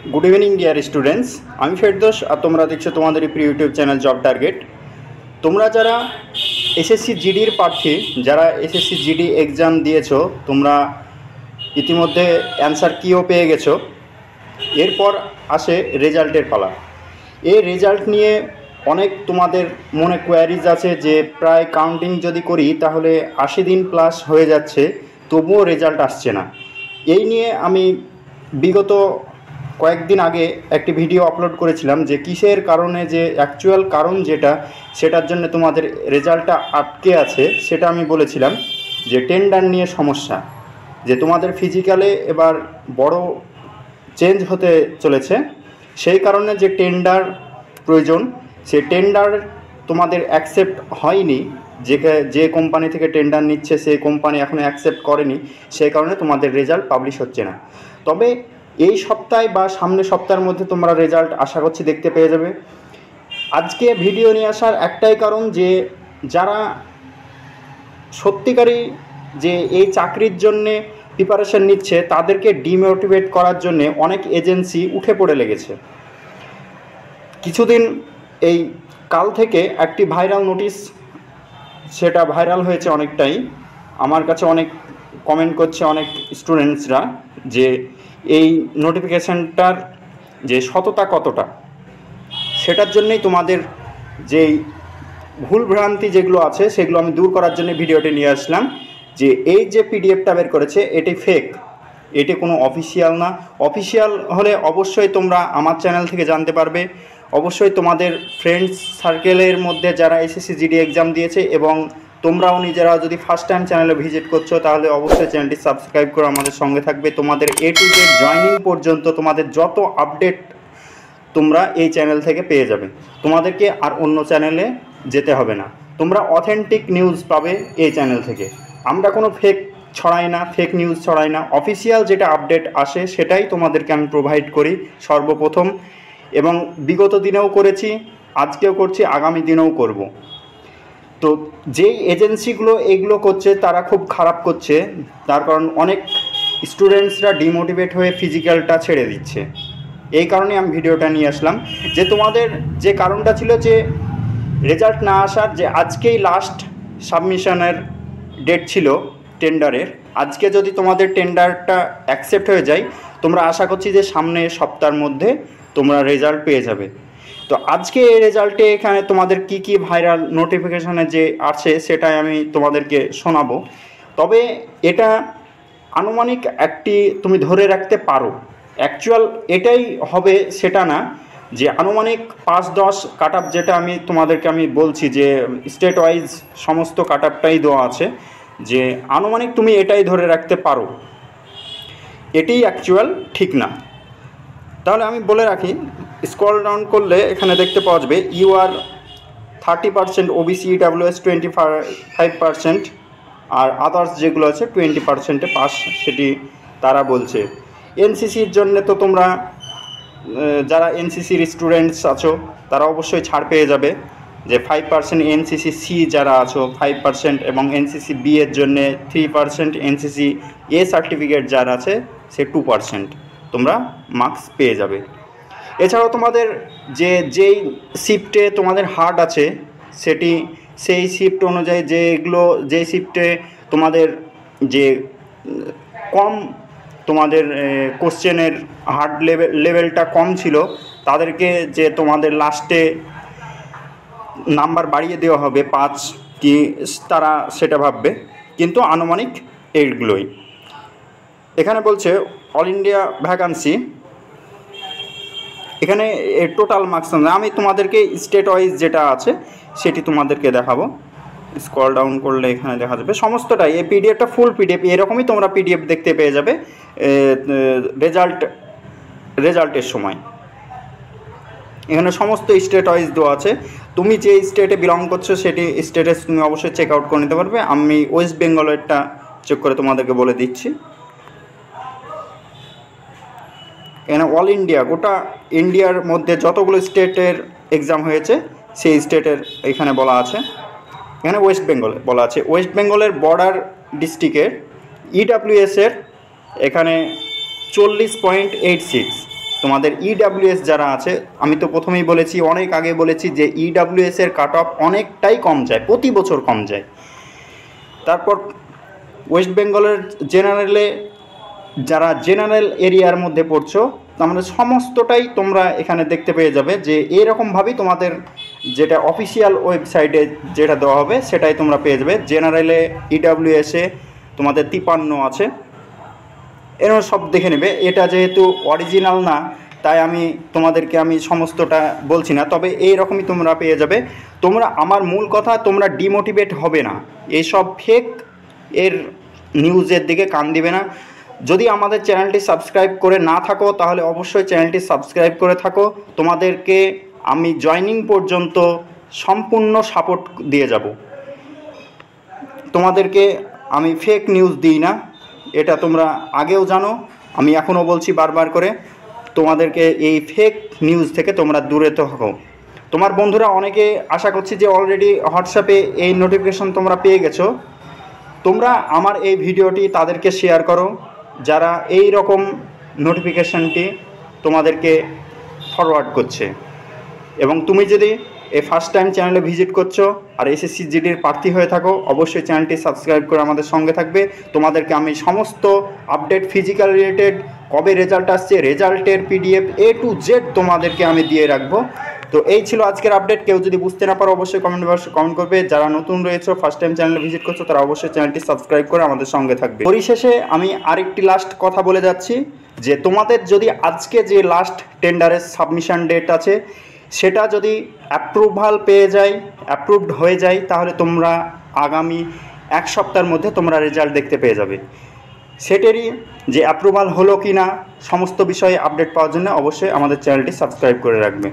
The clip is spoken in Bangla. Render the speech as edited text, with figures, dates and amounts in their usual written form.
गुड इवनिंग डियर स्टूडेंट्स আমি ফেরদৌস আর তোমরা দেখছো তোমাদের প্রিয় ইউটিউব চ্যানেল জব টার্গেট। তোমরা যারা এসএসসি জিডির প্রার্থী, যারা এসএসসি জিডি এক্সাম দিয়েছো, তোমরা ইতিমধ্যে অ্যান্সার কিও পেয়ে গেছো। এরপর আসে রেজাল্টের পালা। এই রেজাল্ট নিয়ে অনেক তোমাদের মনে কোয়ারিজ আছে যে প্রায় কাউন্টিং যদি করি তাহলে 80 দিন প্লাস হয়ে যাচ্ছে, তবুও রেজাল্ট আসছে না। এই নিয়ে আমি বিগত কয়েকদিন আগে একটি ভিডিও আপলোড করেছিলাম যে কিসের কারণে, যে অ্যাকচুয়াল কারণ যেটা, সেটার জন্য তোমাদের রেজাল্টটা আটকে আছে। সেটা আমি বলেছিলাম যে টেন্ডার নিয়ে সমস্যা, যে তোমাদের ফিজিক্যালে এবার বড় চেঞ্জ হতে চলেছে, সেই কারণে যে টেন্ডার প্রয়োজন, সেই টেন্ডার তোমাদের অ্যাকসেপ্ট হয়নি। যে কোম্পানি থেকে টেন্ডার নিচ্ছে সেই কোম্পানি এখনও অ্যাকসেপ্ট করেনি, সেই কারণে তোমাদের রেজাল্ট পাবলিশ হচ্ছে না। তবে এই সপ্তাহে বা সামনের সপ্তাহের মধ্যে তোমরা রেজাল্ট আশা করছি দেখতে পেয়ে যাবে। আজকে ভিডিও নিয়ে আসার একটাই কারণ যে যারা সত্যিকারই যে এই চাকরির জন্যে প্রিপারেশন নিচ্ছে তাদেরকে ডিমোটিভেট করার জন্যে অনেক এজেন্সি উঠে পড়ে লেগেছে। কিছুদিন এই কাল থেকে একটি ভাইরাল নোটিশ, সেটা ভাইরাল হয়েছে অনেকটাই। আমার কাছে অনেক কমেন্ট করছে অনেক স্টুডেন্টসরা যে এই নোটিফিকেশানটার যে সততা কতটা, সেটার জন্যই তোমাদের যেই ভুলভ্রান্তি যেগুলো আছে সেগুলো আমি দূর করার জন্য ভিডিওটি নিয়ে আসলাম। যে এই যে পিডিএফটা বের করেছে এটি ফেক, এটি কোনো অফিসিয়াল না। অফিসিয়াল হলে অবশ্যই তোমরা আমার চ্যানেল থেকে জানতে পারবে। অবশ্যই তোমাদের ফ্রেন্ডস সার্কেলের মধ্যে যারা এসএসসি জিডি এক্সাম দিয়েছে এবং তোমরাও নিজেরা যদি ফার্স্ট টাইম চ্যানেলে ভিজিট করছো তাহলে অবশ্যই চ্যানেলটি সাবস্ক্রাইব করে আমাদের সঙ্গে থাকবে। তোমাদের A to Z জয়নিং পর্যন্ত তোমাদের যত আপডেট তোমরা এই চ্যানেল থেকে পেয়ে যাবে। তোমাদেরকে আর অন্য চ্যানেলে যেতে হবে না, তোমরা অথেন্টিক নিউজ পাবে এই চ্যানেল থেকে। আমরা কোনো ফেক ছড়াই না, ফেক নিউজ ছড়াই না। অফিসিয়াল যেটা আপডেট আসে সেটাই তোমাদেরকে আমি প্রোভাইড করি সর্বপ্রথম, এবং বিগত দিনেও করেছি, আজকেও করছি, আগামী দিনেও করব। তো যেই এজেন্সিগুলো এগুলো করছে তারা খুব খারাপ করছে, তার কারণ অনেক স্টুডেন্টসরা ডিমোটিভেট হয়ে ফিজিক্যালটা ছেড়ে দিচ্ছে। এই কারণে আমি ভিডিওটা নিয়ে আসলাম যে তোমাদের যে কারণটা ছিল যে রেজাল্ট না আসার, যে আজকেই লাস্ট সাবমিশনের ডেট ছিল টেন্ডারের। আজকে যদি তোমাদের টেন্ডারটা অ্যাকসেপ্ট হয়ে যায়, তোমরা আশা করছি যে সামনের সপ্তাহের মধ্যে তোমরা রেজাল্ট পেয়ে যাবে। তো আজকে এই রেজাল্টে এখানে তোমাদের কি কি ভাইরাল নোটিফিকেশানে যে আছে সেটাই আমি তোমাদেরকে শোনাবো। তবে এটা আনুমানিক একটি তুমি ধরে রাখতে পারো, অ্যাকচুয়াল এটাই হবে সেটা না, যে আনুমানিক 5-10 কাট আপ, যেটা আমি তোমাদেরকে বলছি যে স্টেট ওয়াইজ সমস্ত কাট আপটাই দেওয়া আছে, যে আনুমানিক তুমি এটাই ধরে রাখতে পারো, এটি অ্যাকচুয়াল ঠিক না। তাহলে আমি বলে রাখি, স্ক্রল ডাউন করলে এখানে দেখতে পাওয়া যাবে UR 30%, OBC EWS 25%, আর আদার্স যেগুলো আছে 20%-এ পাস, সেটি তারা বলছে। এনসিসির জন্য তো তোমরা যারা এনসিসির স্টুডেন্টস আছো তারা অবশ্যই ছাড় পেয়ে যাবে, যে 5%, এনসিসি সি যারা আছো 5%, এবং এনসিসি বি এর জন্য 3%, এনসিসি এ সার্টিফিকেট যারা আছে সে 2% তোমরা মার্কস পেয়ে যাবে। এছাড়াও তোমাদের যেই শিফটে তোমাদের হার্ড আছে সেই শিফট অনুযায়ী যেই শিফটে তোমাদের যে কম, তোমাদের কোশ্চেনের হার্ড লেভেলটা কম ছিল, তাদেরকে যে তোমাদের লাস্টে নাম্বার বাড়িয়ে দেওয়া হবে 5 কি, তারা সেটা ভাববে, কিন্তু আনুমানিক এইগুলোই। এখানে বলছে অল ইন্ডিয়া ভ্যাকান্সি, এখানে টোটাল মার্কস আমি তোমাদেরকে স্টেট ওয়াইজ যেটা আছে সেটি তোমাদেরকে দেখাবো। স্ক্রল ডাউন করলে এখানে দেখা যাবে সমস্তটাই, এই পিডিএফটা ফুল পিডিএফ, এরকমই তোমরা পিডিএফ দেখতে পেয়ে যাবে রেজাল্টের সময়। এখানে সমস্ত স্টেট ওয়াইজ দেওয়া আছে, তুমি যে স্টেটে বিলং করছো সেটি স্টেটে তুমি অবশ্যই চেক আউট করে নিতে পারবে। আমি ওয়েস্ট বেঙ্গলেরটা চেক করে তোমাদেরকে বলে দিচ্ছি। এখানে অল ইন্ডিয়া, গোটা ইন্ডিয়ার মধ্যে যতগুলো স্টেটের এক্সাম হয়েছে সেই স্টেটের এখানে বলা আছে। এখানে ওয়েস্ট বেঙ্গল বলা আছে, ওয়েস্ট বেঙ্গলের বর্ডার ডিস্ট্রিক্টের ইডাব্লিউএসের এখানে 40.86, তোমাদের ইডাব্লিউএস যারা আছে, আমি তো প্রথমেই বলেছি, অনেক আগে বলেছি যে ইডাব্লিউএসের কাট অফ অনেকটাই কম যায়, প্রতি বছর কম যায়। তারপর ওয়েস্ট বেঙ্গলের জেনারেলে যারা জেনারেল এরিয়ার মধ্যে পড়ছো, তার সমস্তটাই তোমরা এখানে দেখতে পেয়ে যাবে যে এরকমভাবেই তোমাদের যেটা অফিসিয়াল ওয়েবসাইটে যেটা দেওয়া হবে সেটাই তোমরা পেয়ে যাবে। জেনারেলে ইডাব্লিউএসে তোমাদের 53 আছে, এরকম সব দেখে নেবে। এটা যেহেতু অরিজিনাল না, তাই তোমাদেরকে আমি সমস্তটা বলছি না, তবে এই রকমই তোমরা পেয়ে যাবে। তোমরা, আমার মূল কথা, তোমরা ডিমোটিভেট হবে না, এইসব ফেক এর নিউজের দিকে কান দিবে না। যদি আমাদের চ্যানেলটি সাবস্ক্রাইব করে না থাকো তাহলে অবশ্যই চ্যানেলটি সাবস্ক্রাইব করে থাকো। তোমাদেরকে আমি জয়েনিং পর্যন্ত সম্পূর্ণ সাপোর্ট দিয়ে যাব। তোমাদেরকে আমি ফেক নিউজ দিই না, এটা তোমরা আগেও জানো, আমি এখনও বলছি বারবার করে। তোমাদেরকে এই ফেক নিউজ থেকে তোমরা দূরে থাকো। তোমার বন্ধুরা অনেকে, আশা করছি যে অলরেডি হোয়াটসঅ্যাপে এই নোটিফিকেশন তোমরা পেয়ে গেছো। তোমরা আমার এই ভিডিওটি তাদেরকে শেয়ার করো যারা এই রকম নোটিফিকেশানটি তোমাদেরকে ফরওয়ার্ড করছে। এবং তুমি যদি এই ফার্স্ট টাইম চ্যানেলে ভিজিট করছো আর এসএসসি জিডির প্রার্থী হয়ে থাকো, অবশ্যই চ্যানেলটি সাবস্ক্রাইব করে আমাদের সঙ্গে থাকবে। তোমাদেরকে আমি সমস্ত আপডেট, ফিজিক্যাল রিলেটেড, কবে রেজাল্ট আসছে, রেজাল্টের পিডিএফ A to Z তোমাদেরকে আমি দিয়ে রাখবো। তো এই ছিল আজকের আপডেট। কেউ যদি বুঝতে না পারো অবশ্যই কমেন্ট বক্সে কমেন্ট করবে। যারা নতুন রয়েছে, ফার্স্ট টাইম চ্যানেলে ভিজিট করছো, তারা অবশ্যই চ্যানেলটি সাবস্ক্রাইব করে আমাদের সঙ্গে থাকবে। পরিশেষে আমি আরেকটি লাস্ট কথা বলে যাচ্ছি যে তোমাদের যদি আজকে যে লাস্ট টেন্ডারের সাবমিশন ডেট আছে সেটা যদি অ্যাপ্রুভাল পেয়ে যায়, অ্যাপ্রুভড হয়ে যায়, তাহলে তোমরা আগামী 1 সপ্তাহের মধ্যে তোমরা রেজাল্ট দেখতে পেয়ে যাবে। সেটারই যে অ্যাপ্রুভাল হলো কি না সমস্ত বিষয়ে আপডেট পাওয়ার জন্য অবশ্যই আমাদের চ্যানেলটি সাবস্ক্রাইব করে রাখবে।